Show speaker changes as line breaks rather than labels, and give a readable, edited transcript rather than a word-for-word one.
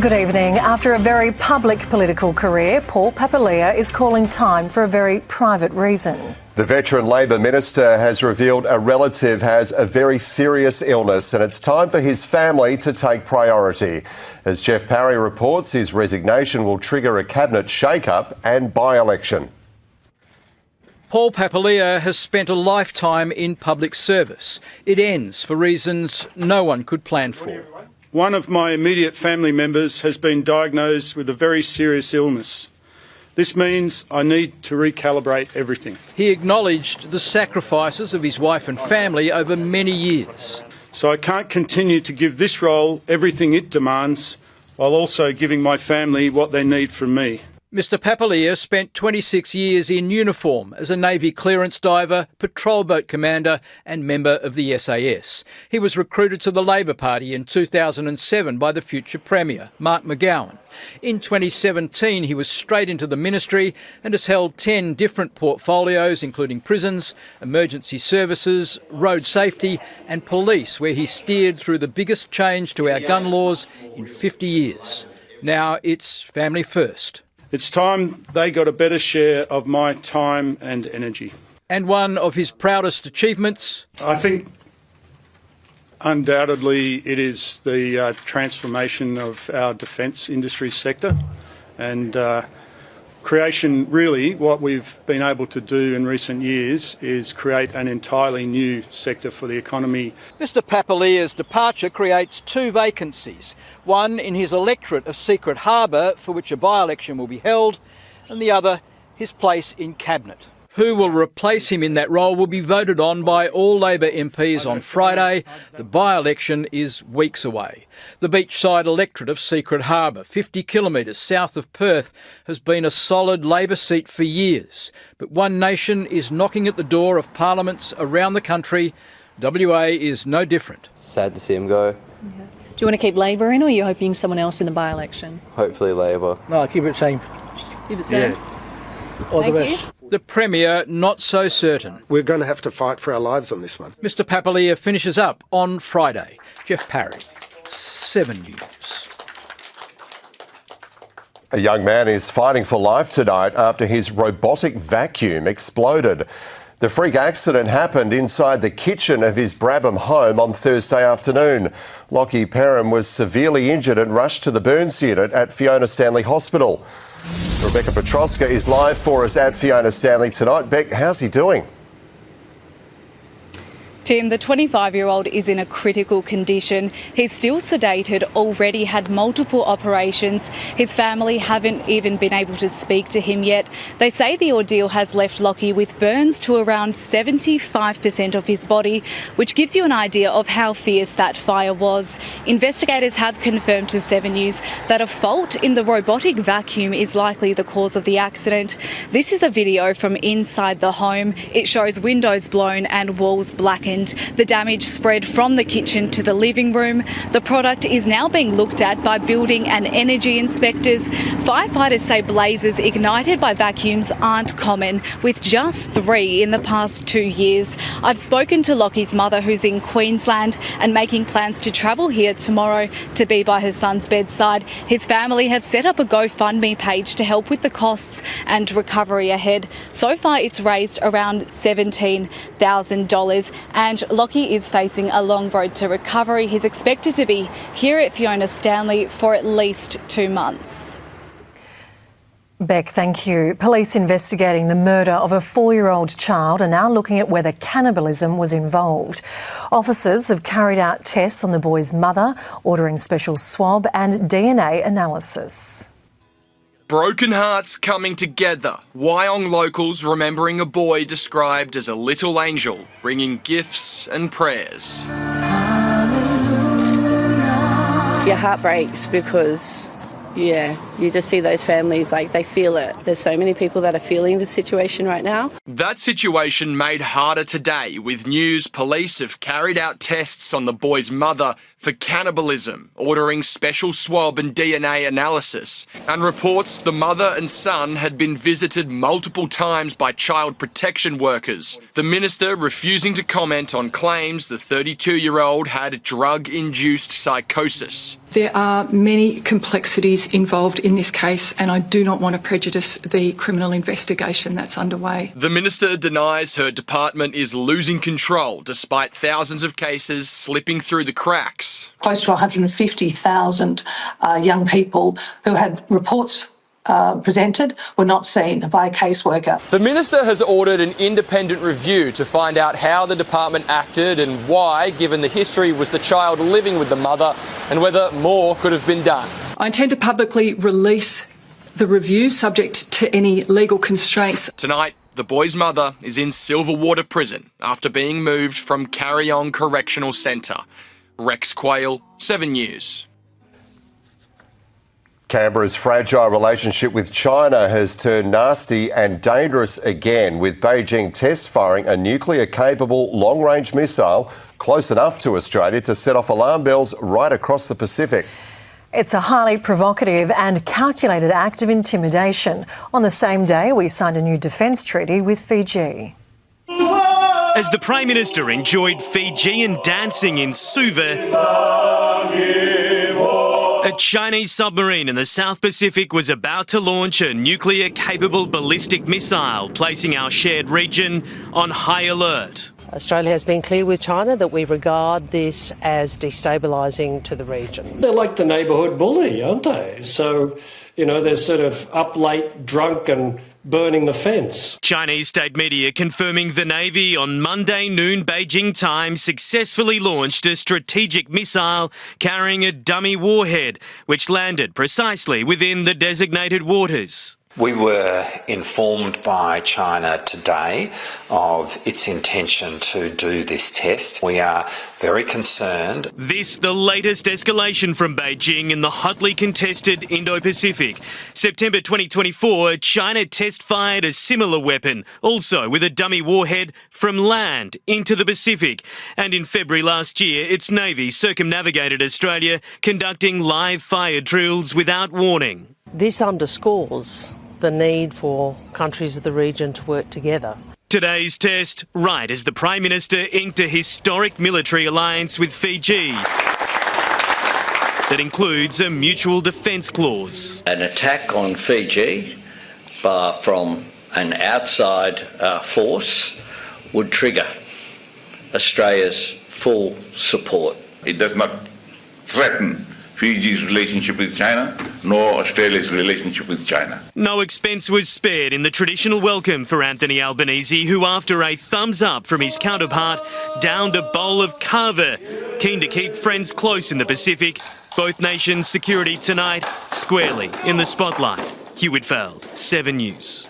Good evening. After a very public political career, Paul Papalia is calling time for a very private reason.
The veteran Labor minister has revealed a relative has a very serious illness and it's time for his family to take priority. As Jeff Parry reports, his resignation will trigger a cabinet shake-up and by-election.
Paul Papalia has spent a lifetime in public service. It ends for reasons no one could plan for.
One of my immediate family members has been diagnosed with a very serious illness. This means I need to recalibrate everything.
He acknowledged the sacrifices of his wife and family over many years.
So I can't continue to give this role everything it demands while also giving my family what they need from me.
Mr Papalia spent 26 years in uniform as a Navy clearance diver, patrol boat commander and member of the SAS. He was recruited to the Labor Party in 2007 by the future Premier, Mark McGowan. In 2017 he was straight into the ministry and has held 10 different portfolios, including prisons, emergency services, road safety and police, where he steered through the biggest change to our gun laws in 50 years. Now it's family first.
It's time they got a better share of my time and energy.
And one of his proudest achievements?
I think undoubtedly it is the transformation of our defence industry sector and creation. Really what we've been able to do in recent years is create an entirely new sector for the economy.
Mr Papalia's departure creates 2 vacancies, one in his electorate of Secret Harbour, for which a by-election will be held, and the other his place in Cabinet. Who will replace him in that role will be voted on by all Labor MPs on Friday. The by-election is weeks away. The beachside electorate of Secret Harbour, 50 kilometres south of Perth, has been a solid Labor seat for years. But One Nation is knocking at the door of parliaments around the country. WA is no different.
Sad to see him go.
Yeah. Do you want to keep Labor in, or are you hoping someone else in the by-election?
Hopefully Labor.
No, keep it same.
Keep it same?
Yeah. All the best.
The Premier not so certain.
We're going to have to fight for our lives on this one.
Mr Papalia finishes up on Friday. Jeff Parry, 7 News.
A young man is fighting for life tonight after his robotic vacuum exploded. The freak accident happened inside the kitchen of his Brabham home on Thursday afternoon. Lockie Perham was severely injured and rushed to the burns unit at Fiona Stanley Hospital. Rebecca Petroska is live for us at Fiona Stanley tonight. Beck, how's he doing?
Tim, the 25-year-old is in a critical condition. He's still sedated, already had multiple operations. His family haven't even been able to speak to him yet. They say the ordeal has left Lockie with burns to around 75% of his body, which gives you an idea of how fierce that fire was. Investigators have confirmed to 7 News that a fault in the robotic vacuum is likely the cause of the accident. This is a video from inside the home. It shows windows blown and walls blackened. The damage spread from the kitchen to the living room. The product is now being looked at by building and energy inspectors. Firefighters say blazes ignited by vacuums aren't common, with just 3 in the past 2 years. I've spoken to Lockie's mother, who's in Queensland and making plans to travel here tomorrow to be by her son's bedside. His family have set up a GoFundMe page to help with the costs and recovery ahead. So far it's raised around $17,000. And Lockie is facing a long road to recovery. He's expected to be here at Fiona Stanley for at least 2 months.
Beck, thank you. Police investigating the murder of a 4-year-old child are now looking at whether cannibalism was involved. Officers have carried out tests on the boy's mother, ordering special swab and DNA analysis.
Broken hearts coming together. Wyong locals remembering a boy described as a little angel, bringing gifts and prayers.
Your heart breaks because, you just see those families, like, they feel it. There's so many people that are feeling the situation right now.
That situation made harder today with news police have carried out tests on the boy's mother, for cannibalism, ordering special swab and DNA analysis, and reports the mother and son had been visited multiple times by child protection workers. The minister refusing to comment on claims the 32-year-old had drug-induced psychosis.
There are many complexities involved in this case, and I do not want to prejudice the criminal investigation that's underway.
The minister denies her department is losing control despite thousands of cases slipping through the cracks.
Close to 150,000 young people who had reports presented were not seen by a caseworker.
The minister has ordered an independent review to find out how the department acted and why, given the history was the child living with the mother, and whether more could have been done.
I intend to publicly release the review subject to any legal constraints.
Tonight, the boy's mother is in Silverwater Prison after being moved from Carry-On Correctional Centre. Rex Quayle, 7 News.
Canberra's fragile relationship with China has turned nasty and dangerous again, with Beijing test firing a nuclear-capable long-range missile close enough to Australia to set off alarm bells right across the Pacific.
It's a highly provocative and calculated act of intimidation. On the same day, we signed a new defence treaty with Fiji.
As the Prime Minister enjoyed Fijian dancing in Suva, a Chinese submarine in the South Pacific was about to launch a nuclear-capable ballistic missile, placing our shared region on high alert.
Australia has been clear with China that we regard this as destabilising to the region.
They're like the neighbourhood bully, aren't they? So, they're sort of up late, drunk and burning the fence.
Chinese state media confirming the Navy on Monday noon Beijing time successfully launched a strategic missile carrying a dummy warhead, which landed precisely within the designated waters.
We were informed by China today of its intention to do this test. We are very concerned.
This the latest escalation from Beijing in the hotly contested Indo-Pacific. September 2024, China test-fired a similar weapon, also with a dummy warhead, from land into the Pacific. And in February last year, its Navy circumnavigated Australia, conducting live fire drills without warning.
This underscores the need for countries of the region to work together.
Today's test, right as the Prime Minister inked a historic military alliance with Fiji that includes a mutual defence clause.
An attack on Fiji from an outside force would trigger Australia's full support.
It does not threaten Fiji's relationship with China, nor Australia's relationship with China.
No expense was spared in the traditional welcome for Anthony Albanese, who, after a thumbs up from his counterpart, downed a bowl of kava. Keen to keep friends close in the Pacific, both nations' security tonight squarely in the spotlight. Hugh Whitfield, 7 News.